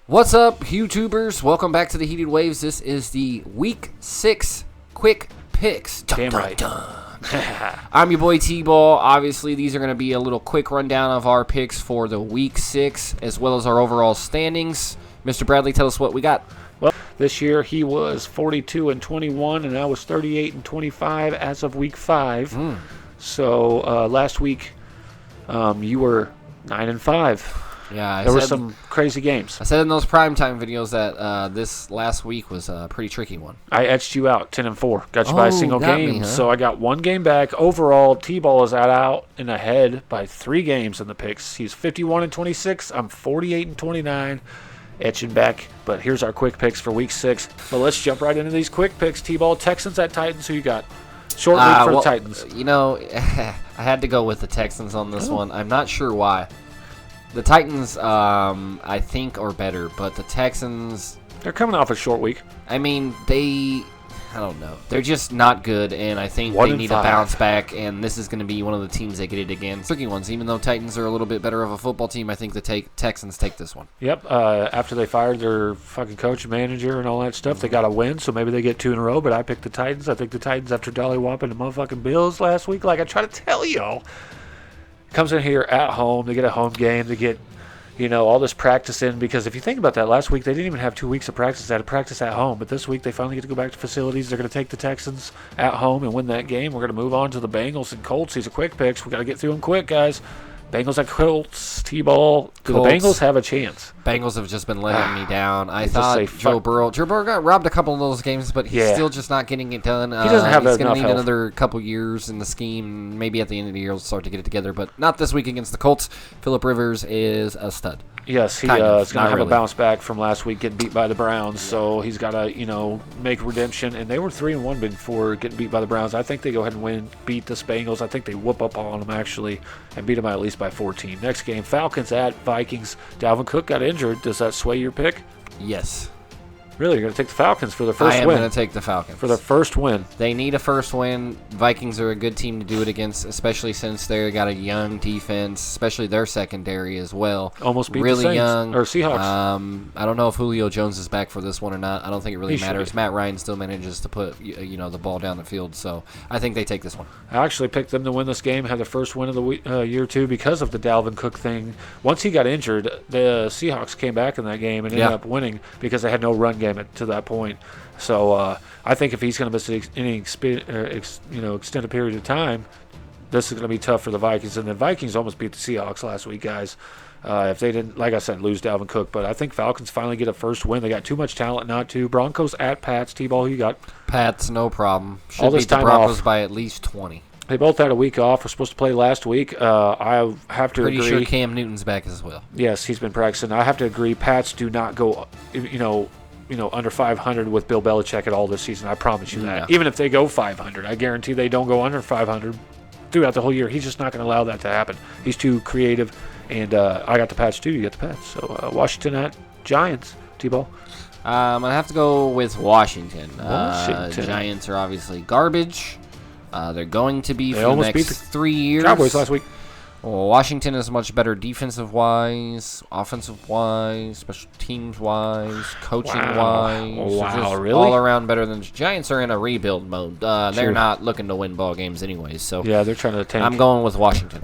What's up, YouTubers? Welcome back to the Heated Waves. This is the Week 6 Quick Picks. Damn right. I'm your boy T-Ball. Obviously, these are going to be a little quick rundown of our picks for the Week 6, as well as our overall standings. Mr. Bradley, tell us what we got. Well, this year he was 42-21, and I was 38-25 as of Week 5. So last week, you were 9-5. Yeah, there were some crazy games. I said in those primetime videos that this last week was a pretty tricky one. I etched you out 10-4. Got you by a single game. Me, huh? So I got one game back. Overall, T-Ball is out and ahead by 3 games in the picks. He's 51-26. I'm 48-29. Etching back. But here's our quick picks for Week 6. But let's jump right into these quick picks. T-Ball, Texans at Titans. Who you got? Short week for the Titans. You know, I had to go with the Texans on this one. I'm not sure why. The Titans, I think, are better, but the Texans... They're coming off a short week. I mean, I don't know. They're just not good, and I think they need to bounce back, and this is going to be one of the teams they get it against. Tricky ones. Even though Titans are a little bit better of a football team, I think the Texans take this one. Yep. After they fired their fucking coach and manager and all that stuff, they got a win, so maybe they get 2 in a row, but I picked the Titans. I think the Titans, after dolly-whopping the motherfucking Bills last week, like I try to tell y'all, comes in here at home. They get a home game. They get, all this practice in. Because if you think about that, last week they didn't even have 2 weeks of practice. They had to practice at home. But this week they finally get to go back to facilities. They're going to take the Texans at home and win that game. We're going to move on to the Bengals and Colts. These are quick picks. We got to get through them quick, guys. Bengals at Colts. T-Ball. Do the Bengals have a chance? Bengals have just been letting me down. I thought Joe Burrow got robbed a couple of those games, but he's still just not getting it done. He doesn't have he's enough going to need health. another couple years in the scheme. Maybe at the end of the year he'll start to get it together, but not this week against the Colts. Phillip Rivers is a stud. Yes, he is going to have a bounce back from last week getting beat by the Browns, so he's got to, make redemption. And they were 3-1 before getting beat by the Browns. I think they go ahead and beat the Bengals. I think they whoop up on them, actually, and beat them at least by 14. Next game, Falcons at Vikings. Dalvin Cook got injured. Does that sway your pick? Yes. Really? You're going to take the Falcons for their first win? I am going to take the Falcons. For their first win. They need a first win. Vikings are a good team to do it against, especially since they got a young defense, especially their secondary as well. Almost beat really the Saints, young. or Seahawks. I don't know if Julio Jones is back for this one or not. I don't think it really matters. Matt Ryan still manages to put the ball down the field, so I think they take this one. I actually picked them to win this game, had their first win of the year, too, because of the Dalvin Cook thing. Once he got injured, the Seahawks came back in that game and ended up winning because they had no run game to that point. So I think if he's going to miss any extended period of time, this is going to be tough for the Vikings. And the Vikings almost beat the Seahawks last week, guys. If they didn't, like I said, lose Dalvin Cook. But I think Falcons finally get a first win. They got too much talent not to. Broncos at Pats. T-Ball, who you got? Pats, no problem. Should All this beat the time Broncos off. by at least 20. They both had a week off. We're supposed to play last week. I have to agree. Pretty sure Cam Newton's back as well. Yes, he's been practicing. I have to agree. Pats do not go, under 500 with Bill Belichick at all this season. I promise you that. Yeah. Even if they go 500, I guarantee they don't go under 500 throughout the whole year. He's just not going to allow that to happen. He's too creative, and I got the Pats too. You got the Pats. So Washington at Giants. T-Ball. I'm going to have to go with Washington. Washington. Giants are obviously garbage. They're going to be They for the almost beat next the 3 years. Cowboys last week. Well, Washington is much better defensive-wise, offensive-wise, special teams-wise, coaching-wise. Wow, just really? all around better than Giants are in a rebuild mode. They're not looking to win ball games anyways. So Yeah, they're trying to tank. I'm going with Washington.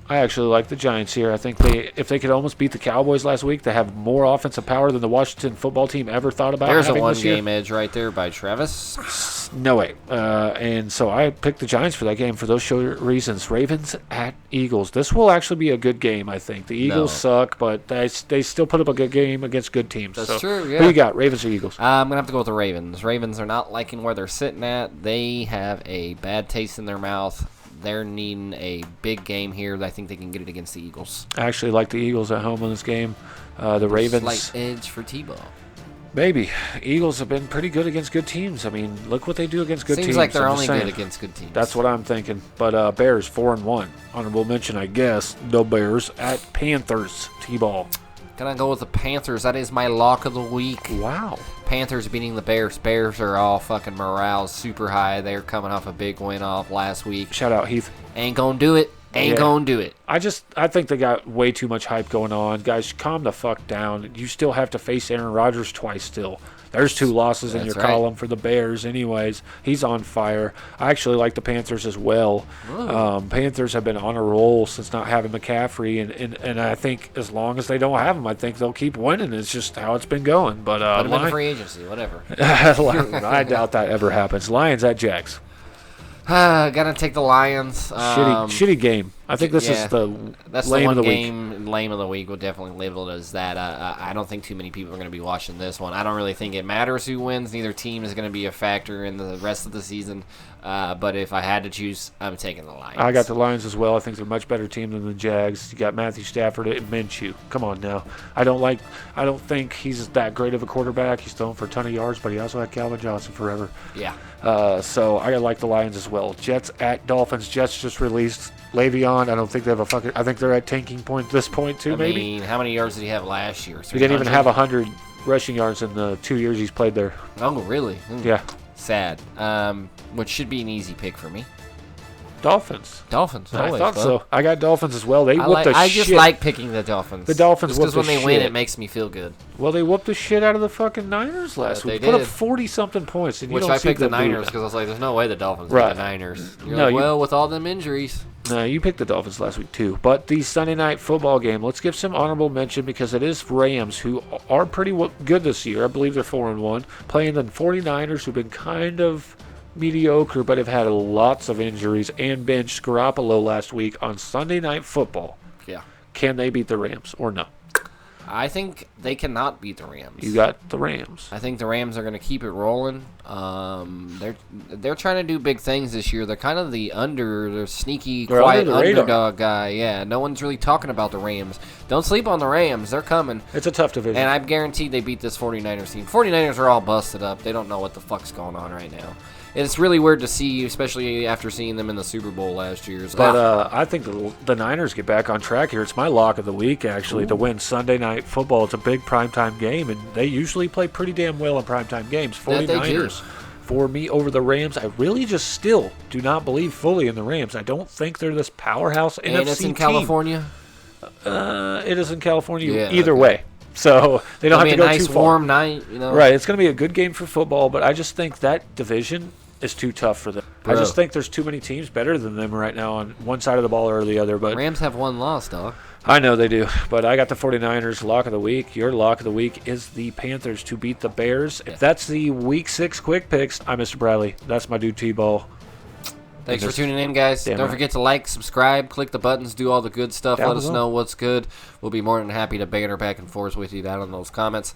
I actually like the Giants here. I think if they could almost beat the Cowboys last week, they have more offensive power than the Washington football team ever thought about There's a having this year. one-game edge right there by Travis. No way. And so I picked the Giants for that game for those reasons. Ravens at Eagles. This will actually be a good game, I think. The Eagles suck, but they still put up a good game against good teams. That's true, yeah. Who you got, Ravens or Eagles? I'm going to have to go with the Ravens. Ravens are not liking where they're sitting at. They have a bad taste in their mouth. They're needing a big game here. I think they can get it against the Eagles. I actually like the Eagles at home in this game. The Ravens. Slight edge for T-Ball. Maybe. Eagles have been pretty good against good teams. I mean, look what they do against good teams. Seems like they're I'm only just good saying. against good teams. That's what I'm thinking. But Bears 4-1. Honorable mention, I guess. The Bears at Panthers. T-Ball. Gonna go with the Panthers. That is my lock of the week. Wow. Panthers beating the Bears. Bears are all fucking morale super high. They're coming off a big win off last week. Shout out, Heath. Ain't gonna do it. Ain't gonna do it. I think they got way too much hype going on. Guys, calm the fuck down. You still have to face Aaron Rodgers twice still. There's 2 losses in your column for the Bears anyways. He's on fire. I actually like the Panthers as well. Panthers have been on a roll since not having McCaffrey, and I think as long as they don't have him, I think they'll keep winning. It's just how it's been going. But put him in free agency, whatever. I doubt that ever happens. Lions at Jags. Gotta take the Lions. Shitty game. I think this is that's lame the one of the game, week. Lame of the week. We'll definitely label it as that. I don't think too many people are going to be watching this one. I don't really think it matters who wins. Neither team is going to be a factor in the rest of the season. But if I had to choose, I'm taking the Lions. I got the Lions as well. I think they're a much better team than the Jags. You got Matthew Stafford and Minshew. Come on now. I don't think he's that great of a quarterback. He's thrown for a ton of yards, but he also had Calvin Johnson forever. Yeah. So I like the Lions as well. Jets at Dolphins. Jets just released Le'Veon. I don't think they have I think they're at tanking point at this point too. I mean, how many yards did he have last year? He didn't even have 100 rushing yards in the 2 years he's played there. Oh, really? Yeah. Sad. Which should be an easy pick for me. Dolphins. Dolphins. I thought so. I got Dolphins as well. I just like picking the Dolphins. The Dolphins because when they win, it makes me feel good. Well, they whooped the shit out of the fucking Niners last week. Put up 40-something points. And which I picked the Niners because I was like, there's no way the Dolphins beat the Niners. With all them injuries. No, you picked the Dolphins last week too. But the Sunday night football game, let's give some honorable mention because it is Rams, who are pretty good this year. I believe they're 4-1, playing the 49ers, who've been kind of mediocre but have had lots of injuries and benched Garoppolo last week on Sunday Night Football. Yeah. Can they beat the Rams or no? I think they cannot beat the Rams. You got the Rams. I think the Rams are going to keep it rolling. They're trying to do big things this year. They're kind of the sneaky, quiet underdog guy. Yeah, no one's really talking about the Rams. Don't sleep on the Rams. They're coming. It's a tough division. And I'm guaranteed they beat this 49ers team. 49ers are all busted up. They don't know what the fuck's going on right now. It's really weird to see, especially after seeing them in the Super Bowl last year. But I think the Niners get back on track here. It's my lock of the week, actually, to win Sunday Night Football. It's a big primetime game, and they usually play pretty damn well in primetime games. 49ers for me over the Rams. I really just still do not believe fully in the Rams. I don't think they're this powerhouse NFC team. And it's in California? It is in California either way. So they don't have to go too far. It'll be a nice warm night, Right, it's going to be a good game for football, but I just think that division is too tough for them. I just think there's too many teams better than them right now on one side of the ball or the other. But Rams have one loss, dog. I know they do, but I got the 49ers lock of the week. Your lock of the week is the Panthers to beat the Bears. If that's the Week 6 quick picks, I'm Mr. Bradley. That's my dude T-Ball. Thanks for tuning in, guys. Don't forget to like, subscribe, click the buttons, do all the good stuff. Let us know what's good. We'll be more than happy to banter back and forth with you down in those comments.